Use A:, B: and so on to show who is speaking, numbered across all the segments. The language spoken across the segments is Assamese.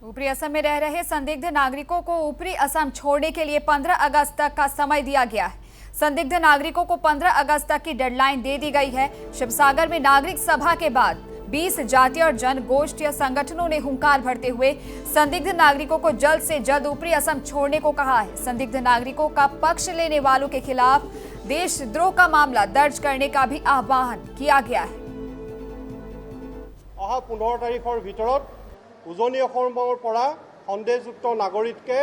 A: ऊपरी असम में रह रहे संदिग्ध नागरिकों को ऊपरी असम छोड़ने के लिए 15 अगस्त तक का समय दिया गया है। संदिग्ध नागरिकों को 15 अगस्त तक की डेडलाइन दे दी गई है। शिवसागर में नागरिक सभा के बाद 20 जातीय और जनगोष्ठीय संगठनों ने हुंकार भरते हुए संदिग्ध नागरिकों को जल्द से जल्द ऊपरी असम छोड़ने को कहा है। संदिग्ध नागरिकों का पक्ष लेने वालों के खिलाफ देशद्रोह का मामला दर्ज करने का भी आह्वान किया गया है।
B: 15 तारिखर ভিতৰত উজনি অসমৰ পৰা সন্দেহযুক্ত নাগৰিকে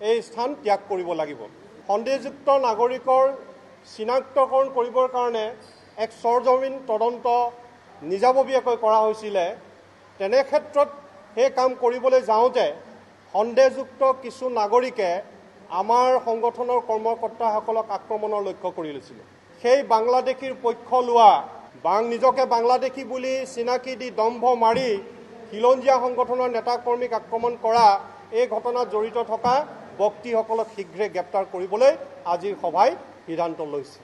B: এই স্থান ত্যাগ কৰিব লাগিব। সন্দেহযুক্ত নাগৰিকৰ চিনাক্তকৰণ কৰিবৰ কাৰণে এক সৰজমিন তদন্ত নিজাববীয়াকৈ কৰা হৈছিল। তেনে ক্ষেত্ৰত সেই কাম কৰিবলৈ যাওঁতে সন্দেহযুক্ত কিছু নাগৰিকে আমাৰ সংগঠনৰ কৰ্মকৰ্তাসকলক আক্ৰমণৰ লক্ষ্য কৰি লৈছিল। সেই বাংলাদেশীৰ পক্ষ লোৱা নিজকে বাংলাদেশী বুলি চিনাকি দি দম্ভ মাৰি খিলঞ্জীয়া সংগঠনৰ নেতা কৰ্মীক আক্ৰমণ কৰা এই ঘটনাত জড়িত থকা ব্যক্তিসকলক শীঘ্ৰে গ্ৰেপ্তাৰ কৰিবলৈ আজিৰ সভাই সিদ্ধান্ত লৈছে।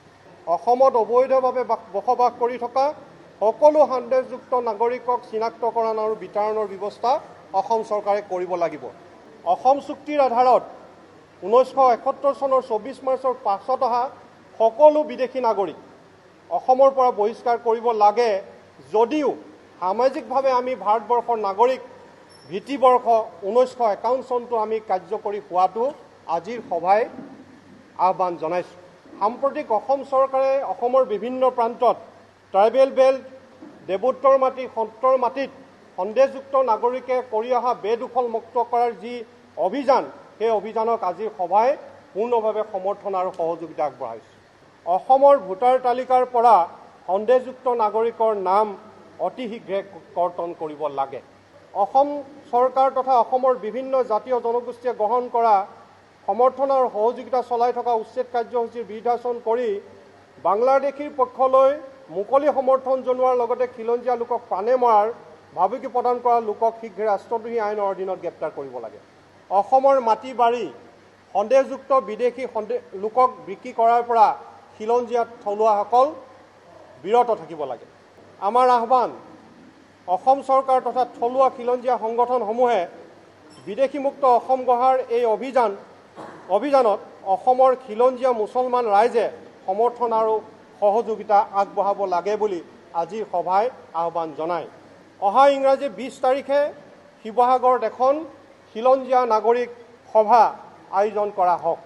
B: অসমত অবৈধভাৱে বসবাস কৰি থকা সকলো সন্দেহযুক্ত নাগৰিকক চিনাক্তকৰণ আৰু বিতৰণৰ ব্যৱস্থা অসম চৰকাৰে কৰিব লাগিব। অসম চুক্তিৰ আধাৰত 1971 চনৰ 24 মাৰ্চৰ পাছত অহা সকলো বিদেশী নাগৰিক অসমৰ পৰা বহিষ্কাৰ কৰিব লাগে। যদিও সামাজিকভাৱে আমি ভাৰতবৰ্ষৰ নাগৰিক ভিত্তিবৰ্ষ 1951 চনটো আমি কাৰ্যকৰী হোৱাটো আজিৰ সভাই আহ্বান জনাইছোঁ। সাম্প্ৰতিক অসম চৰকাৰে অসমৰ বিভিন্ন প্ৰান্তত ট্ৰাইবেল বেল্ট দেৱোত্তৰ মাটি সত্ৰৰ মাটিত সন্দেহযুক্ত নাগৰিকে কৰি অহা বেদখল মুক্ত কৰাৰ যি অভিযান সেই অভিযানক আজিৰ সভাই পূৰ্ণভাৱে সমৰ্থন আৰু সহযোগিতা আগবঢ়াইছে। অসমৰ ভোটাৰ তালিকাৰ পৰা সন্দেহযুক্ত নাগৰিকৰ নাম অতি শীঘ্ৰে কৰ্তন কৰিব লাগে। অসম চৰকাৰ তথা অসমৰ বিভিন্ন জাতীয় জনগোষ্ঠীয়ে গ্ৰহণ কৰা সমৰ্থন আৰু সহযোগিতা চলাই থকা উচ্ছেদ কাৰ্যসূচীৰ বিৰোধাচৰণ কৰি বাংলাদেশীৰ পক্ষলৈ মুকলি সমৰ্থন জনোৱাৰ লগতে খিলঞ্জীয়া লোকক প্ৰাণে মৰাৰ ভাবুকি প্ৰদান কৰা লোকক শীঘ্ৰে ৰাষ্ট্ৰদ্ৰোহী আইনৰ অধীনত গ্ৰেপ্তাৰ কৰিব লাগে। অসমৰ মাটি বাৰী সন্দেহযুক্ত বিদেশী লোকক বিক্ৰী কৰাৰ পৰা খিলঞ্জীয়া থলুৱাসকল বিৰত থাকিব লাগে। আমাৰ আহ্বান অসম চৰকাৰ তথা থলুৱা খিলঞ্জীয়া সংগঠনসমূহে বিদেশীমুক্ত অসম গঢ়াৰ এই অভিযানত অসমৰ খিলঞ্জীয়া মুছলমান ৰাইজে সমৰ্থন আৰু সহযোগিতা আগবঢ়াব লাগে বুলি আজিৰ সভাই আহ্বান জনায়। অহা ইংৰাজী 20 তাৰিখে শিৱসাগৰত এখন খিলঞ্জীয়া নাগৰিক সভা আয়োজন কৰা হওক।